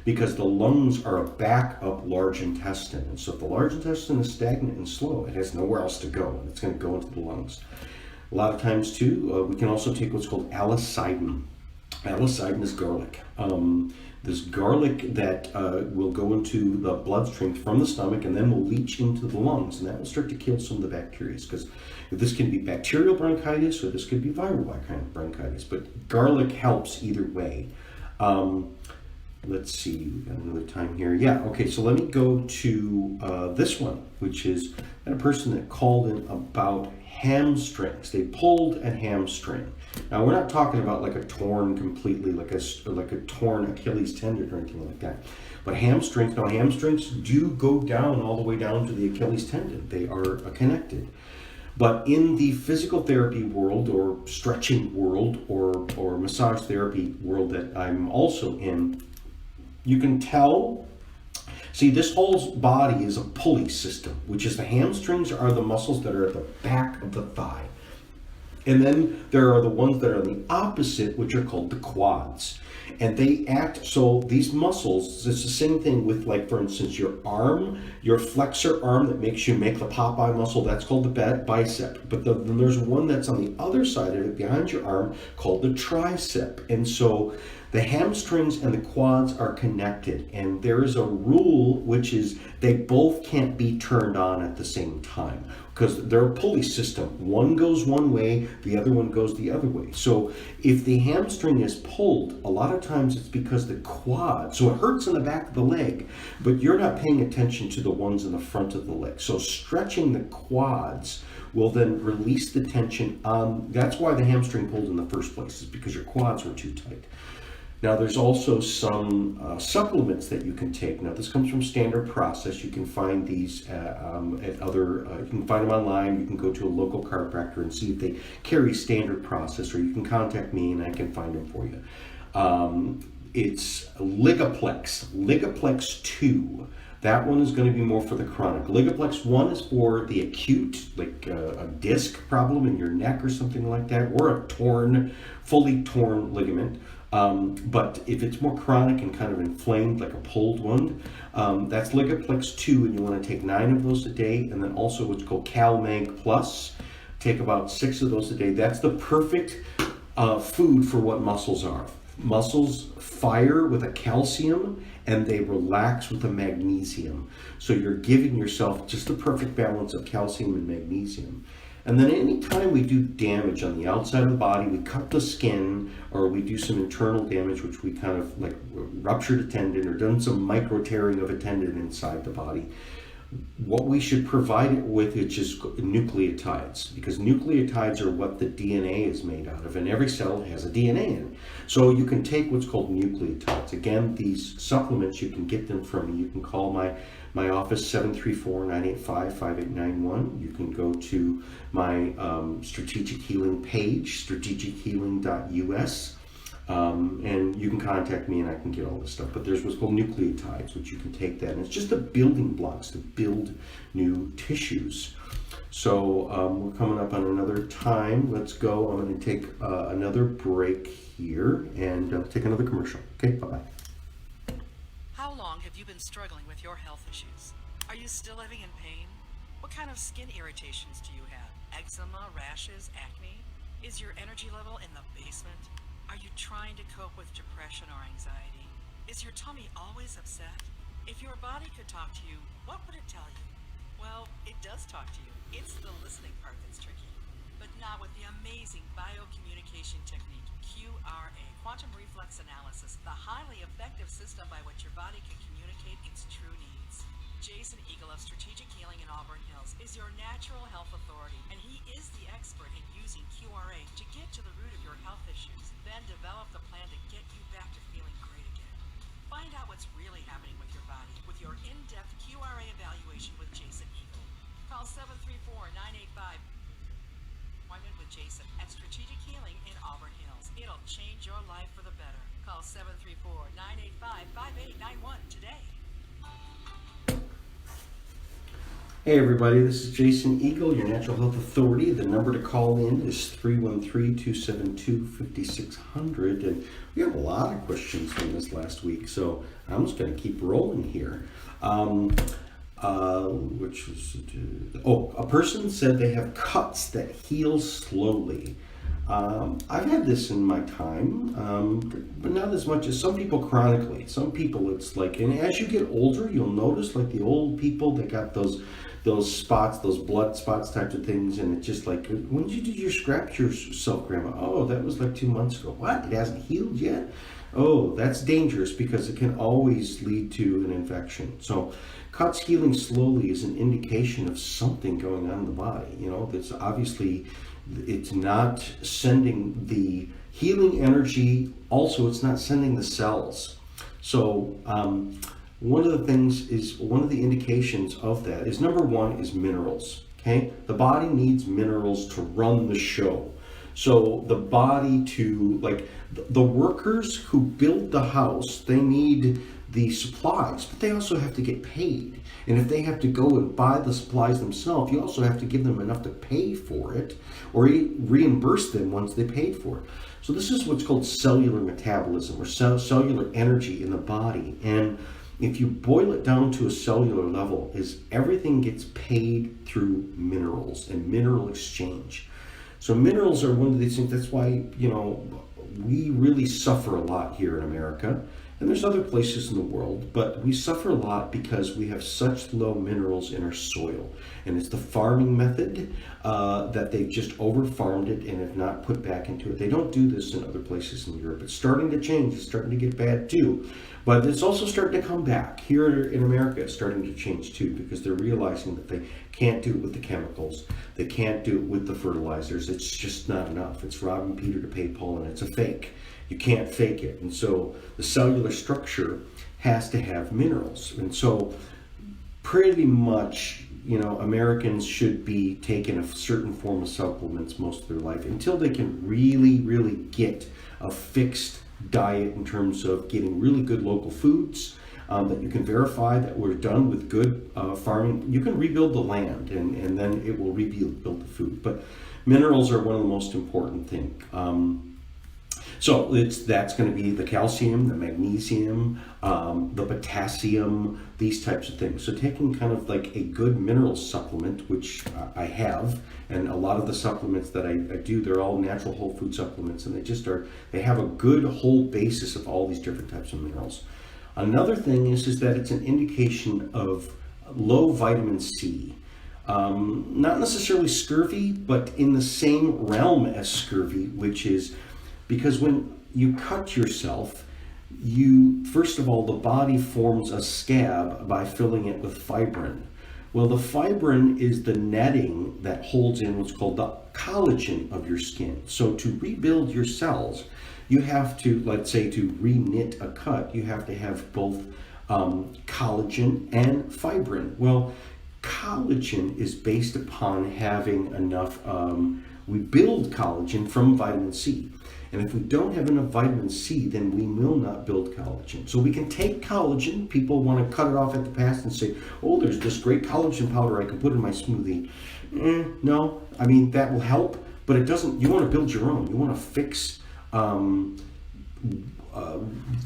Because the lungs are a backup large intestine. And so if the large intestine is stagnant and slow, it has nowhere else to go. It's going to go into the lungs. A lot of times too, we can also take what's called alicidin. Alicidin is garlic. This garlic that will go into the bloodstream from the stomach and then will leach into the lungs. And that will start to kill some of the bacteria. Because this can be bacterial bronchitis or this could be viral bronchitis. But garlic helps either way. Let's see, we've got another time here. Yeah, okay, so let me go to this one, which is a person that called in about hamstrings. They pulled a hamstring. Now, we're not talking about like a torn completely, like a torn Achilles tendon or anything like that. But hamstrings do go down all the way down to the Achilles tendon. They are connected. But in the physical therapy world or stretching world or massage therapy world that I'm also in, you can tell, see, this whole body is a pulley system, which is the hamstrings are the muscles that are at the back of the thigh. And then there are the ones that are on the opposite, which are called the quads. And they act, so these muscles, it's the same thing with, like, for instance, your arm, your flexor arm that makes you make the Popeye muscle, that's called the bicep. But then there's one that's on the other side of it, behind your arm, called the tricep. And so the hamstrings and the quads are connected. And there is a rule, which is they both can't be turned on at the same time, because they're a pulley system. One goes one way, the other one goes the other way. So if the hamstring is pulled, a lot of times it's because the quad, so it hurts in the back of the leg, but you're not paying attention to the ones in the front of the leg. So stretching the quads will then release the tension on, that's why the hamstring pulled in the first place, is because your quads were too tight. Now, there's also some supplements that you can take. Now, this comes from Standard Process. You can find these at other, you can find them online. You can go to a local chiropractor and see if they carry Standard Process, or you can contact me and I can find them for you. It's Ligaplex 2. That one is going to be more for the chronic. Ligaplex 1 is for the acute, like a disc problem in your neck or something like that, or a fully torn ligament. But if it's more chronic and kind of inflamed, like a pulled one, that's Ligaplex 2, and you want to take 9 of those a day. And then also what's called CalMag Plus. Take about 6 of those a day. That's the perfect food for what muscles are. Muscles fire with a calcium and they relax with a magnesium. So you're giving yourself just the perfect balance of calcium and magnesium. And then anytime we do damage on the outside of the body, we cut the skin or we do some internal damage, which we kind of like ruptured a tendon or done some micro tearing of a tendon inside the body, what we should provide it with is just nucleotides, because nucleotides are what the DNA is made out of, and every cell has a DNA in it. So you can take what's called nucleotides. Again, these supplements, you can get them from me. You can call my office, 734-985-5891. You can go to my Strategic Healing page, strategichealing.us. And you can contact me and I can get all this stuff. But there's what's called nucleotides, which you can take that. And it's just the building blocks to build new tissues. So we're coming up on another time. Let's go. I'm going to take another break here and take another commercial. Okay, bye-bye. How long have you been struggling with your health issues? Are you still living in pain? What kind of skin irritations do you have? Eczema, rashes, acne? Is your energy level in the basement? Are you trying to cope with depression or anxiety? Is your tummy always upset? If your body could talk to you, what would it tell you? Well, it does talk to you. It's the listening part that's tricky. But not with the amazing biocommunication technique, QRA, quantum reflex analysis, the highly effective system by which your body can communicate its true needs. Jason Eagle of Strategic Healing in Auburn Hills is your natural health authority, and he is the expert in using QRA to get to the root of your health issues, then develop the plan to get you back to feeling great again. Find out what's really happening with your body with your in-depth QRA evaluation with Jason Eagle. Call 734-985. Appointment with Jason at Strategic Healing in Auburn Hills. It'll change your life for the better. Call 734-985-5891 today. Hey everybody, this is Jason Eagle, your natural health authority. The number to call in is 313-272-5600, and we have a lot of questions from this last week, so I'm just going to keep rolling here. A person said they have cuts that heal slowly. I've had this in my time, but not as much as some people chronically. Some people it's like, and as you get older, you'll notice like the old people, they got those spots, those blood spots types of things, and it's just like, when did you do your scratch yourself, Grandma? Oh, that was like 2 months ago. What? It hasn't healed yet? Oh, that's dangerous because it can always lead to an infection. So cuts healing slowly is an indication of something going on in the body. You know, that's obviously, it's not sending the healing energy. Also, it's not sending the cells. So one of the things is, one of the indications of that is, number one is minerals. Okay, the body needs minerals to run the show. So the body to, like, the workers who build the house, they need the supplies, but they also have to get paid. And if they have to go and buy the supplies themselves, you also have to give them enough to pay for it, or reimburse them once they paid for it. So this is what's called cellular metabolism, or cellular energy in the body. And if you boil it down to a cellular level, is everything gets paid through minerals and mineral exchange. So minerals are one of these things. That's why, you know, we really suffer a lot here in America, and there's other places in the world, but we suffer a lot because we have such low minerals in our soil. And it's the farming method that they've just over-farmed it and have not put back into it. They don't do this in other places in Europe. It's starting to change. It's starting to get bad too. But it's also starting to come back. Here in America, it's starting to change too, because they're realizing that they can't do it with the chemicals. They can't do it with the fertilizers. It's just not enough. It's robbing Peter to pay Paul, and it's a fake. You can't fake it. And so the cellular structure has to have minerals. And so pretty much, you know, Americans should be taking a certain form of supplements most of their life until they can really, really get a fixed diet in terms of getting really good local foods that you can verify that were done with good farming. You can rebuild the land, and then it will rebuild the food. But minerals are one of the most important things. So that's going to be the calcium, the magnesium, the potassium, these types of things. So taking kind of like a good mineral supplement, which I have, and a lot of the supplements that I do, they're all natural whole food supplements, and they have a good whole basis of all these different types of minerals. Another thing is that it's an indication of low vitamin C. not necessarily scurvy, but in the same realm as scurvy, which is because when you cut yourself, first of all, the body forms a scab by filling it with fibrin. Well, the fibrin is the netting that holds in what's called the collagen of your skin. So to rebuild your cells, you have to, let's say, to re-knit a cut, you have to have both collagen and fibrin. Well, collagen is based upon having enough, we build collagen from vitamin C. And if we don't have enough vitamin C, then we will not build collagen. So we can take collagen. People want to cut it off at the pass and say, oh, there's this great collagen powder I can put in my smoothie. No, I mean, that will help, but it doesn't. You want to build your own. You want to fix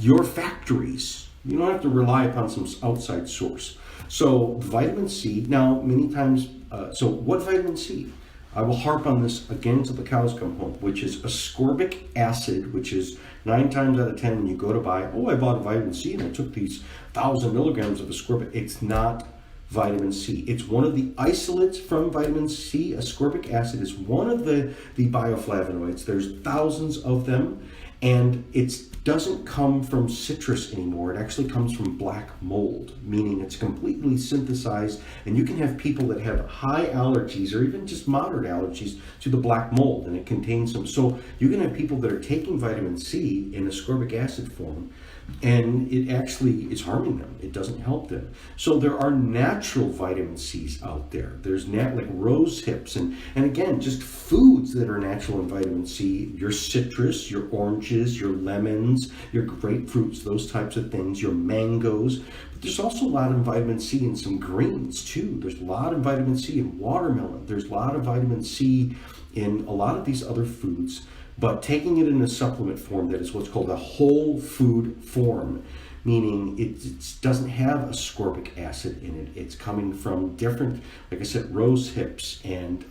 your factories. You don't have to rely upon some outside source. So vitamin C, now many times, so what vitamin C? I will harp on this again until the cows come home, which is ascorbic acid, which is 9 times out of 10 when you go to buy, oh, I bought a vitamin C and I took these 1,000 milligrams of ascorbic. It's not vitamin C. It's one of the isolates from vitamin C. Ascorbic acid is one of the bioflavonoids. There's thousands of them, and it doesn't come from citrus anymore. It actually comes from black mold, meaning it's completely synthesized, and you can have people that have high allergies or even just moderate allergies to the black mold, and it contains some. So you can have people that are taking vitamin C in ascorbic acid form, and it actually is harming them. It doesn't help them. So there are natural vitamin C's out there. There's like rose hips, and again, just foods that are natural in vitamin C, your citrus, your oranges, your lemons, your grapefruits, those types of things, your mangoes. But there's also a lot of vitamin C in some greens too. There's a lot of vitamin C in watermelon. There's a lot of vitamin C in a lot of these other foods. But taking it in a supplement form that is what's called a whole food form, meaning it doesn't have ascorbic acid in it. It's coming from different, like I said, rose hips and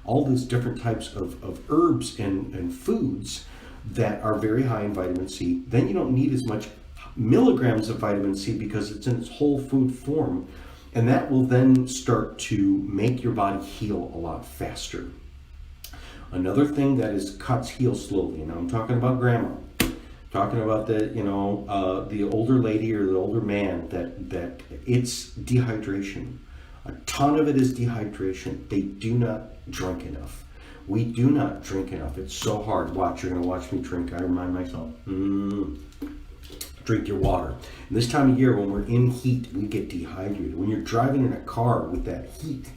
all these different types of herbs and foods that are very high in vitamin C. Then you don't need as much milligrams of vitamin C because it's in its whole food form. And that will then start to make your body heal a lot faster. Another thing that is cuts heal slowly, and I'm talking about grandma, talking about the older lady or the older man, that it's dehydration. A ton of it is dehydration. They do not drink enough. We do not drink enough. It's so hard. Watch, you're going to watch me drink. I remind myself, drink your water. And this time of year, when we're in heat, we get dehydrated. When you're driving in a car with that heat,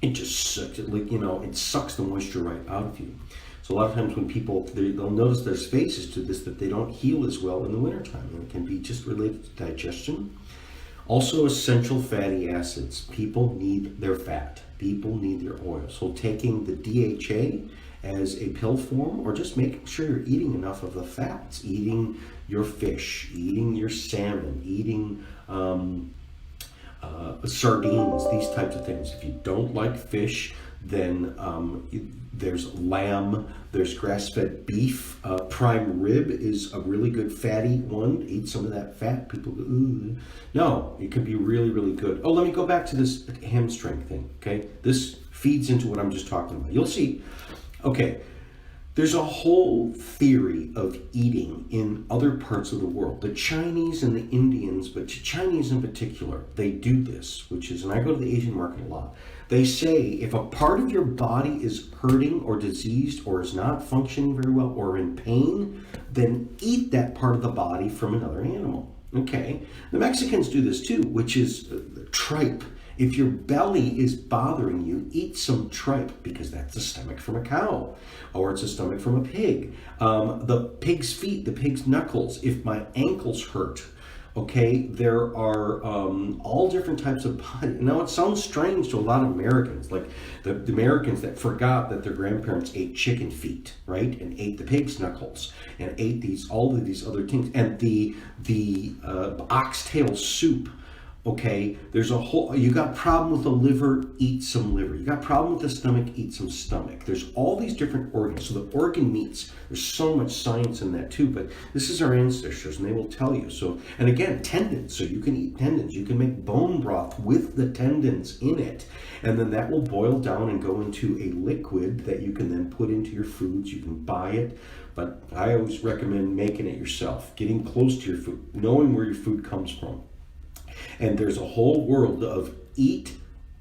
it just sucks. It sucks the moisture right out of you. So a lot of times when people, they'll notice there's phases to this that they don't heal as well in the wintertime. And it can be just related to digestion. Also essential fatty acids. People need their fat. People need their oil. So taking the DHA as a pill form, or just making sure you're eating enough of the fats. Eating your fish, eating your salmon, eating sardines, these types of things. If you don't like fish, then there's lamb, there's grass-fed beef. Prime rib is a really good fatty one. Eat some of that fat. People go, ooh. No, it can be really, really good. Oh, let me go back to this hamstring thing, okay? This feeds into what I'm just talking about. You'll see, okay, there's a whole theory of eating in other parts of the world. The Chinese and the Indians, but Chinese in particular, they do this, which is, and I go to the Asian market a lot, they say if a part of your body is hurting or diseased or is not functioning very well or in pain, then eat that part of the body from another animal. Okay? The Mexicans do this too, which is tripe. If your belly is bothering you, eat some tripe, because that's a stomach from a cow, or it's a stomach from a pig. The pig's feet, the pig's knuckles. If my ankles hurt, okay, there are all different types of body. Now, it sounds strange to a lot of Americans, like the Americans that forgot that their grandparents ate chicken feet, right, and ate the pig's knuckles, and ate all of these other things, and the oxtail soup. Okay, there's a whole, you got problem with the liver, eat some liver. You got problem with the stomach, eat some stomach. There's all these different organs. So the organ meats, there's so much science in that too, but this is our ancestors and they will tell you. So, and again, tendons, so you can eat tendons. You can make bone broth with the tendons in it. And then that will boil down and go into a liquid that you can then put into your foods. You can buy it, but I always recommend making it yourself, getting close to your food, knowing where your food comes from. And there's a whole world of eat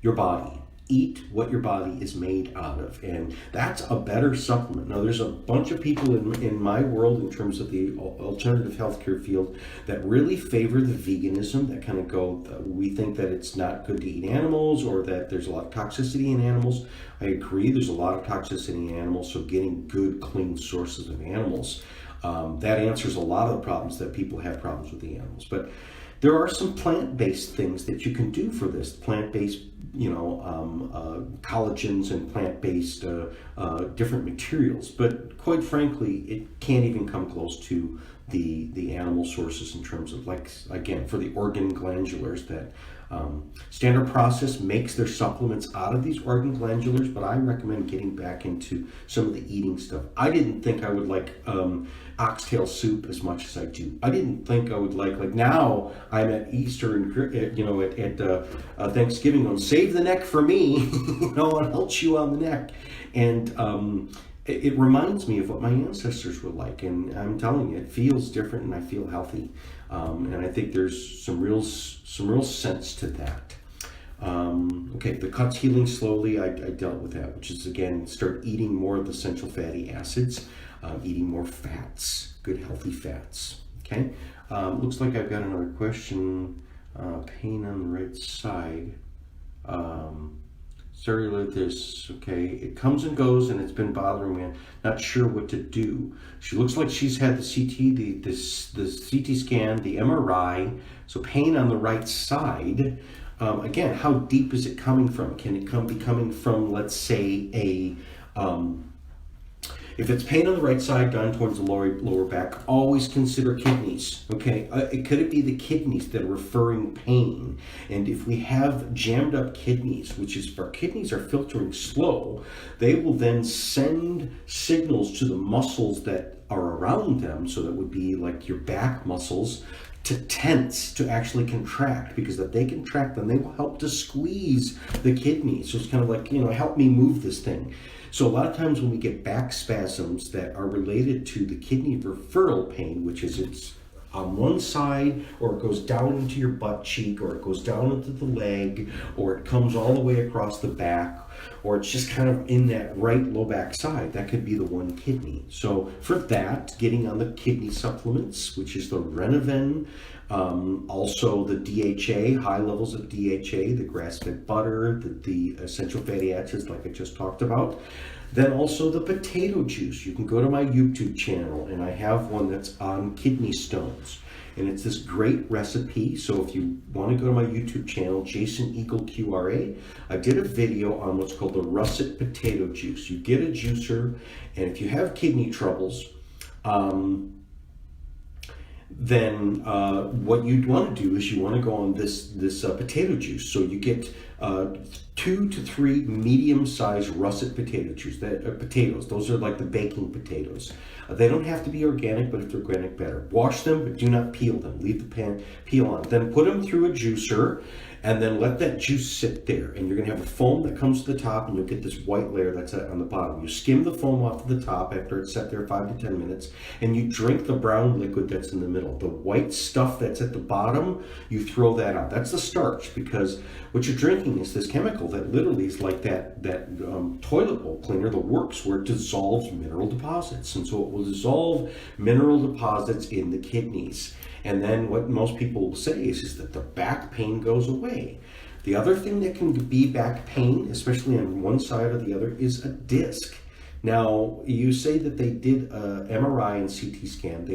your body. Eat what your body is made out of. And that's a better supplement. Now, there's a bunch of people in my world in terms of the alternative healthcare field that really favor the veganism, that kind of go, we think that it's not good to eat animals or that there's a lot of toxicity in animals. I agree, there's a lot of toxicity in animals, so getting good, clean sources of animals, that answers a lot of the problems that people have problems with the animals. But there are some plant-based things that you can do for this. Plant-based, collagens and plant-based different materials. But quite frankly, it can't even come close to the animal sources in terms of, like, again, for the organ glandulars that Standard Process makes their supplements out of these organ glandulars, but I recommend getting back into some of the eating stuff. I didn't think I would like oxtail soup as much as I do. I didn't think I would like now I'm at Easter and at Thanksgiving going, save the neck for me, and I'll chew on the neck. And it reminds me of what my ancestors were like, and I'm telling you, it feels different, and I feel healthy. And I think there's some real sense to that. Okay, the cuts healing slowly, I dealt with that, which is, again, start eating more of the essential fatty acids, eating more fats, good healthy fats. Okay, looks like I've got another question. Pain on the right side. Cellulitis, okay, it comes and goes and it's been bothering me. Not sure what to do. She looks like she's had the CT, the CT scan, the MRI, so pain on the right side. Again, how deep is it coming from? Can it be coming from, let's say, if it's pain on the right side down towards the lower back, always consider kidneys, okay? Could it be the kidneys that are referring pain? And if we have jammed up kidneys, which is if our kidneys are filtering slow, they will then send signals to the muscles that are around them, so that would be like your back muscles, to tense, to actually contract, because if they contract, then they will help to squeeze the kidneys. So it's kind of like, help me move this thing. So a lot of times when we get back spasms that are related to the kidney referral pain, which is it's on one side, or it goes down into your butt cheek, or it goes down into the leg, or it comes all the way across the back, or it's just kind of in that right low back side, that could be the one kidney. So for that, getting on the kidney supplements, which is the Renoven, also the DHA, high levels of DHA, the grass-fed butter, the essential fatty acids like I just talked about. Then also the potato juice. You can go to my YouTube channel, and I have one that's on kidney stones. And it's this great recipe. So if you want to go to my YouTube channel, Jason Eagle QRA, I did a video on what's called the russet potato juice. You get a juicer, and if you have kidney troubles, then what you'd want to do is you want to go on this potato juice. So you get 2 to 3 medium-sized russet potato juice. Potatoes, those are like the baking potatoes. They don't have to be organic, but if they're organic, better. Wash them, but do not peel them. Leave the pan peel on. Then put them through a juicer, and then let that juice sit there. And you're going to have a foam that comes to the top, and you'll get this white layer that's on the bottom. You skim the foam off of the top after it's set there 5 to 10 minutes, and you drink the brown liquid that's in the middle. The white stuff that's at the bottom, you throw that out. That's the starch, because what you're drinking is this chemical that literally is like that toilet bowl cleaner, the works, where it dissolves mineral deposits. And so it will dissolve mineral deposits in the kidneys. And then what most people will say is that the back pain goes away. The other thing that can be back pain, especially on one side or the other, is a disc. Now, you say that they did MRI and CT scan.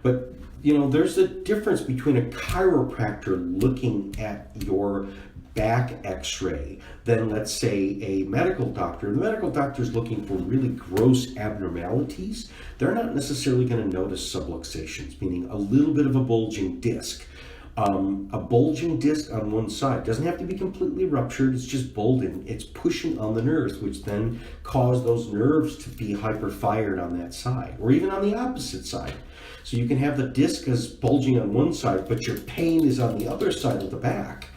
But there's a difference between a chiropractor looking at your back x-ray than, let's say, a medical doctor. The medical doctor is looking for really gross abnormalities. They're not necessarily going to notice subluxations, meaning a little bit of a bulging disc. A bulging disc on one side doesn't have to be completely ruptured, it's just bulging. It's pushing on the nerves, which then cause those nerves to be hyperfired on that side, or even on the opposite side. So you can have the disc as bulging on one side, but your pain is on the other side of the back.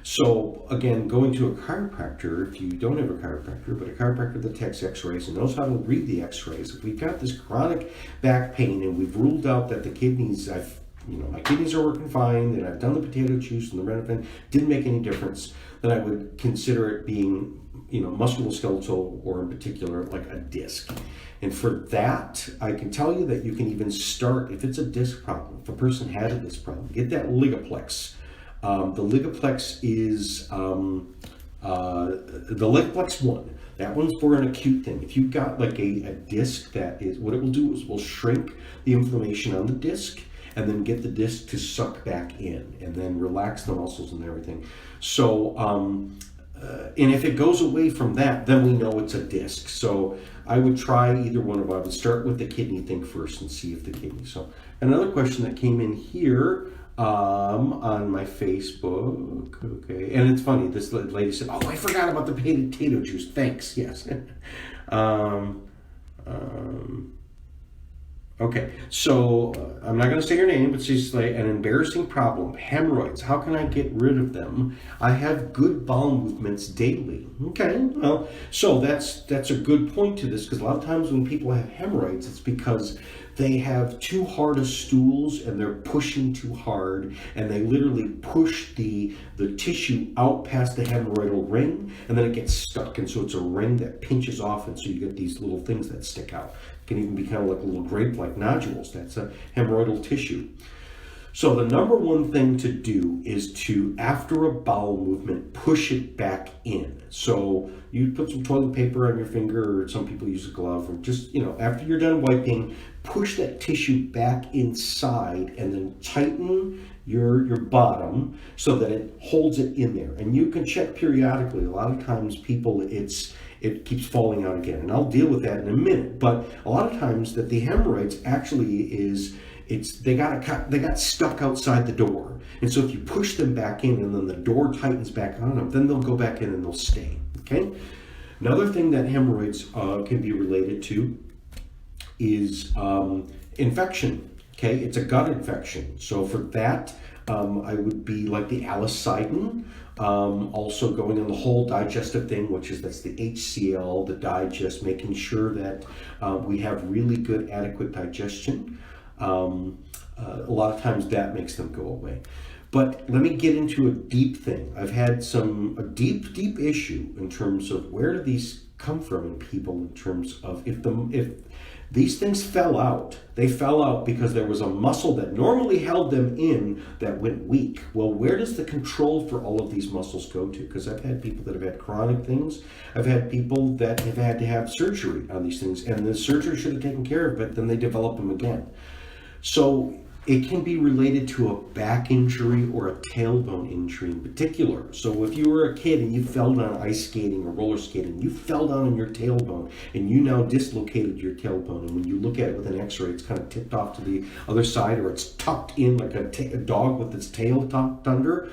So again, going to a chiropractor, if you don't have a chiropractor, but a chiropractor that takes x-rays and knows how to read the x-rays, if we've got this chronic back pain and we've ruled out that the kidneys, my kidneys are working fine, and I've done the potato juice and the Renaphin, didn't make any difference, then I would consider it being, musculoskeletal, or in particular, like a disc. And for that, I can tell you that you can even start, if it's a disc problem, if a person had a disc problem, get that ligaplex. The ligaplex is the ligaplex 1. That one's for an acute thing. If you've got like a disc, that is, what it will do is will shrink the inflammation on the disc and then get the disc to suck back in and then relax the muscles and everything. So, and if it goes away from that, then we know it's a disc. So I would try either one of them. I would start with the kidney thing first and see if the kidney. So another question that came in here on my Facebook. Okay, and it's funny. This lady said, "Oh, I forgot about the potato juice. Thanks." Yes. Okay, so I'm not going to say her name, but she's like, an embarrassing problem, hemorrhoids. How can I get rid of them? I have good bowel movements daily. Okay, well, so that's a good point to this, because a lot of times when people have hemorrhoids, it's because they have too hard of stools and they're pushing too hard, and they literally push the tissue out past the hemorrhoidal ring, and then it gets stuck, and so it's a ring that pinches off, and so you get these little things that stick out. It can even be kind of like little grape-like nodules. That's a hemorrhoidal tissue. So the number one thing to do is to, after a bowel movement, push it back in. So you put some toilet paper on your finger, or some people use a glove, or just, after you're done wiping, push that tissue back inside and then tighten your bottom so that it holds it in there. And you can check periodically. A lot of times people, it keeps falling out again. And I'll deal with that in a minute. But a lot of times that the hemorrhoids actually is, they got stuck outside the door. And so if you push them back in and then the door tightens back on them, then they'll go back in and they'll stay. Okay? Another thing that hemorrhoids can be related to is infection. Okay? It's a gut infection. So for that, I would be like the alicidin. Also going on the whole digestive thing, that's the HCl, the digest, making sure that we have really good, adequate digestion. A lot of times that makes them go away. But let me get into a deep thing. I've had a deep issue in terms of where do these come from in people, in terms of if these things fell out. They fell out because there was a muscle that normally held them in that went weak. Well, where does the control for all of these muscles go to? Because I've had people that have had chronic things. I've had people that have had to have surgery on these things, and the surgery should have taken care of it, but then they develop them again. So it can be related to a back injury or a tailbone injury in particular. So if you were a kid and you fell down ice skating or roller skating, you fell down on your tailbone and you now dislocated your tailbone, and when you look at it with an x-ray, it's kind of tipped off to the other side, or it's tucked in like a dog with its tail tucked under,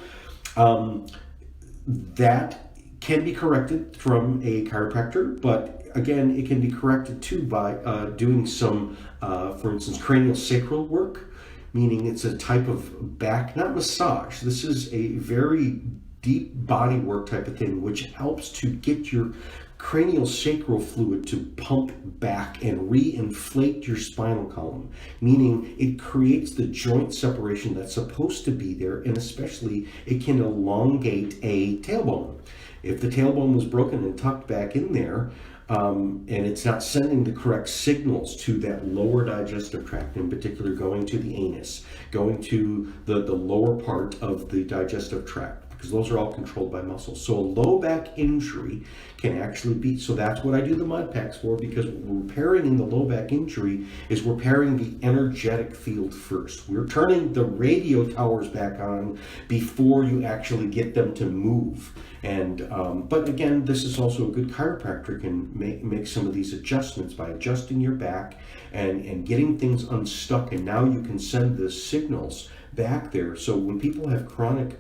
that can be corrected from a chiropractor, but again, it can be corrected too by doing some, for instance, cranial sacral work, meaning it's a type of back, not massage. This is a very deep body work type of thing, which helps to get your cranial sacral fluid to pump back and re-inflate your spinal column, meaning it creates the joint separation that's supposed to be there, and especially it can elongate a tailbone. If the tailbone was broken and tucked back in there, and it's not sending the correct signals to that lower digestive tract, in particular going to the anus, going to the lower part of the digestive tract, because those are all controlled by muscles. So a low back injury can actually be, so that's what I do the mud packs for, because what we're repairing in the low back injury is we're repairing the energetic field first. We're turning the radio towers back on before you actually get them to move. And but again, this is also a good chiropractor can make some of these adjustments by adjusting your back and getting things unstuck. And now you can send the signals back there. So when people have chronic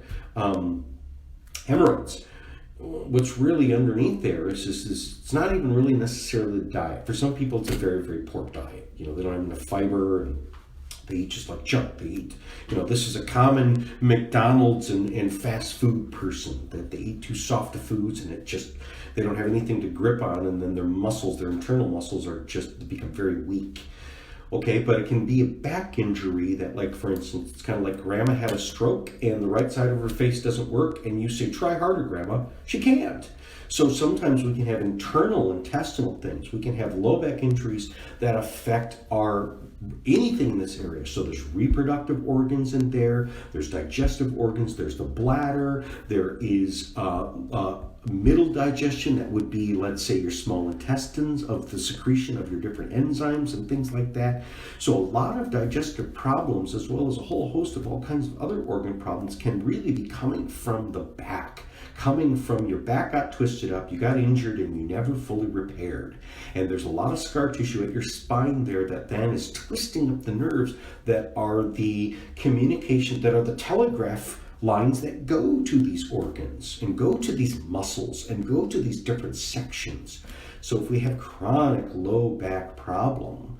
hemorrhoids, what's really underneath there is it's not even really necessarily the diet. For some people, it's a very, very poor diet. They don't have enough fiber, and they eat just like junk. They eat, this is a common McDonald's and fast food person, that they eat too soft of foods, and they don't have anything to grip on, and then their muscles, their internal muscles, become very weak. Okay, but it can be a back injury that, like, for instance, it's kind of like grandma had a stroke and the right side of her face doesn't work, and you say, try harder, grandma. She can't. So sometimes we can have internal intestinal things. We can have low back injuries that affect anything in this area. So there's reproductive organs in there, there's digestive organs, there's the bladder, there is middle digestion, that would be, let's say, your small intestines, of the secretion of your different enzymes and things like that. So a lot of digestive problems, as well as a whole host of all kinds of other organ problems, can really be coming from the back. Coming from your back got twisted up, you got injured, and you never fully repaired. And there's a lot of scar tissue at your spine there that then is twisting up the nerves that are the communication, that are the telegraph lines that go to these organs and go to these muscles and go to these different sections. So if we have chronic low back problem,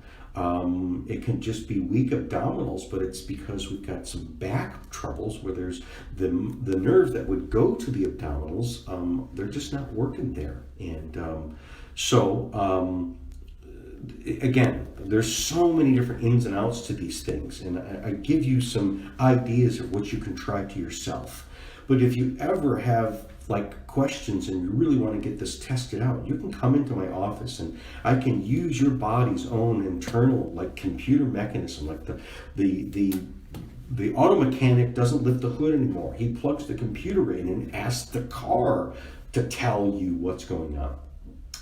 it can just be weak abdominals, but it's because we've got some back troubles where there's the nerve that would go to the abdominals, they're just not working there. And again, there's so many different ins and outs to these things, and I give you some ideas of what you can try to yourself. But if you ever have questions and you really want to get this tested out, you can come into my office and I can use your body's own internal computer mechanism. The auto mechanic doesn't lift the hood anymore. He plugs the computer in and asks the car to tell you what's going on.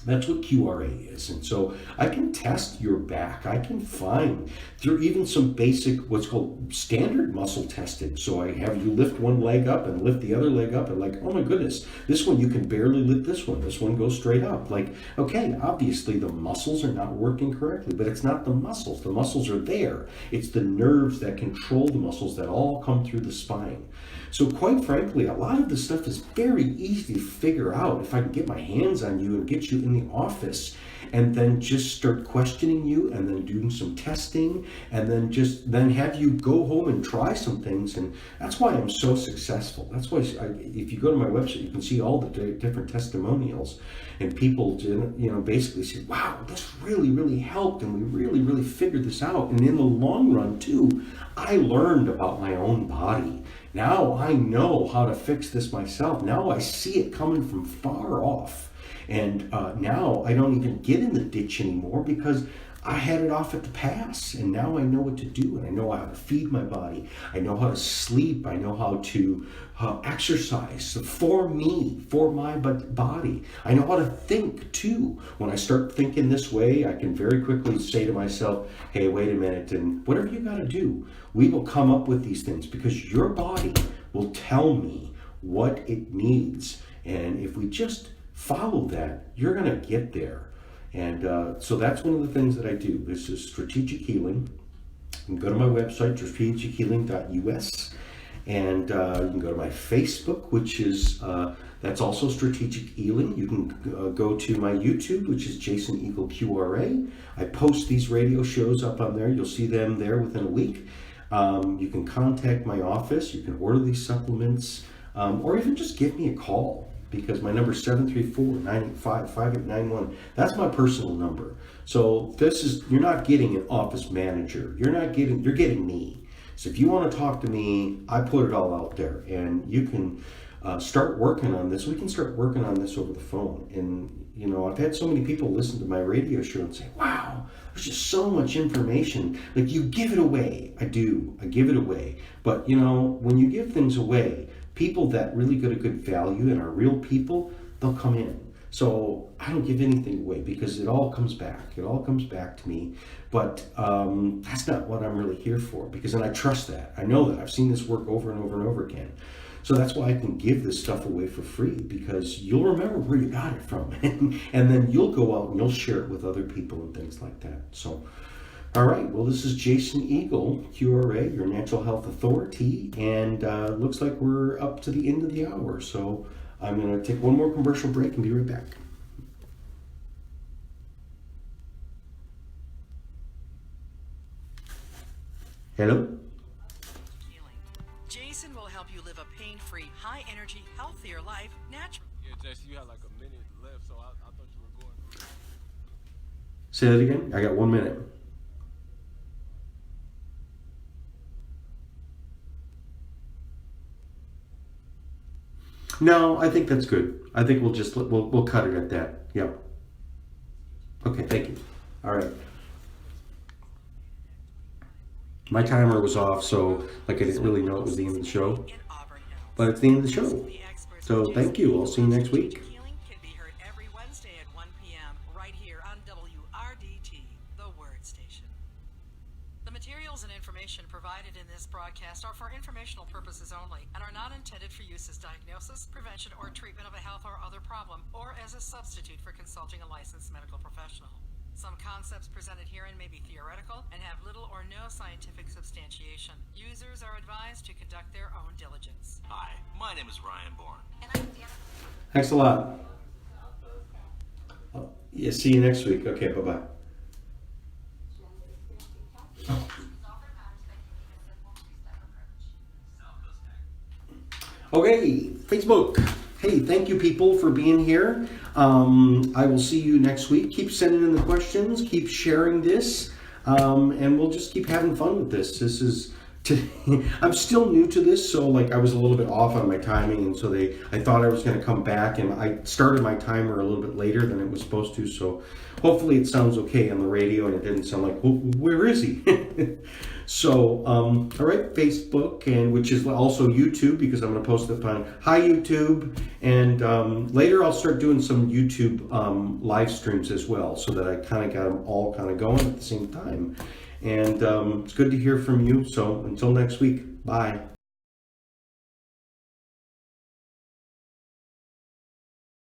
That's what QRA is. And so I can test your back. I can find through even some basic, what's called standard muscle testing. So I have you lift one leg up and lift the other leg up, and oh my goodness, this one you can barely lift this one. This one goes straight up. Okay, obviously the muscles are not working correctly, but it's not the muscles. The muscles are there. It's the nerves that control the muscles that all come through the spine. So quite frankly, a lot of this stuff is very easy to figure out if I can get my hands on you and get you in the office and then just start questioning you and then doing some testing and then have you go home and try some things. And that's why I'm so successful. That's why if you go to my website, you can see all the different testimonials, and people basically say, wow, this really, really helped, and we really, really figured this out. And in the long run too, I learned about my own body. Now I know how to fix this myself. Now I see it coming from far off. And now I don't even get in the ditch anymore because I had it off at the pass. And now I know what to do. And I know how to feed my body. I know how to sleep. I know how to exercise for me, for my body. I know how to think too. When I start thinking this way, I can very quickly say to myself, hey, wait a minute. And whatever you got to do, we will come up with these things because your body will tell me what it needs. And if we just follow that, you're going to get there. And so that's one of the things that I do. This is strategic healing. You can go to my website, strategichealing.us, and you can go to my Facebook, which is that's also strategic healing. You can go to my YouTube, which is Jason Eagle QRA. I post these radio shows up on there. You'll see them there within a week. You can contact my office. You can order these supplements, or even just give me a call, because my number is 734-985-5891. That's my personal number. So you're not getting an office manager. You're getting me. So if you want to talk to me, I put it all out there, and you can start working on this. We can start working on this over the phone. And I've had so many people listen to my radio show and say, wow, there's just so much information. You give it away. I do. I give it away. But when you give things away, people that really get a good value and are real people, they'll come in. So I don't give anything away because it all comes back. It all comes back to me. But that's not what I'm really here for, because then I trust that. I know that. I've seen this work over and over and over again. So that's why I can give this stuff away for free, because you'll remember where you got it from. And then you'll go out and you'll share it with other people and things like that. So All right, well, this is Jason Eagle, QRA, your Natural Health Authority, and looks like we're up to the end of the hour, so I'm going to take one more commercial break and be right back. Hello? Jason will help you live a pain-free, high-energy, healthier life naturally. Yeah, Jason, you had like a minute left, so I thought you were going. Say that again? I got 1 minute. No, I think that's good. I think we'll cut it at that. Yep. Okay, thank you. All right. My timer was off, so like I didn't really know it was the end of the show. But it's the end of the show. So thank you. I'll see you next week. Healing can be heard every Wednesday at 1 p.m. right here on WRDT, the Word Station. The materials and information provided in this broadcast are for informational purposes only and are not intended for use as diagnosis, prevention, or treatment of a health or other problem, or as a substitute for consulting a licensed medical professional. Some concepts presented herein may be theoretical and have little or no scientific substantiation. Users are advised to conduct their own diligence. Hi, my name is Ryan Bourne. Thanks a lot. Yeah, see you next week. Okay, bye-bye. Okay, Facebook. Hey, thank you people for being here. I will see you next week. Keep sending in the questions. Keep sharing this. And we'll just keep having fun with this. This is... I'm still new to this, so like I was a little bit off on my timing, and so I thought I was going to come back, and I started my timer a little bit later than it was supposed to, so hopefully it sounds okay on the radio and it didn't sound like, where is he? So, all right, Facebook, and which is also YouTube, because I'm going to post it on Hi YouTube, and later I'll start doing some YouTube live streams as well, so that I kind of got them all kind of going at the same time. And it's good to hear from you. So until next week, bye.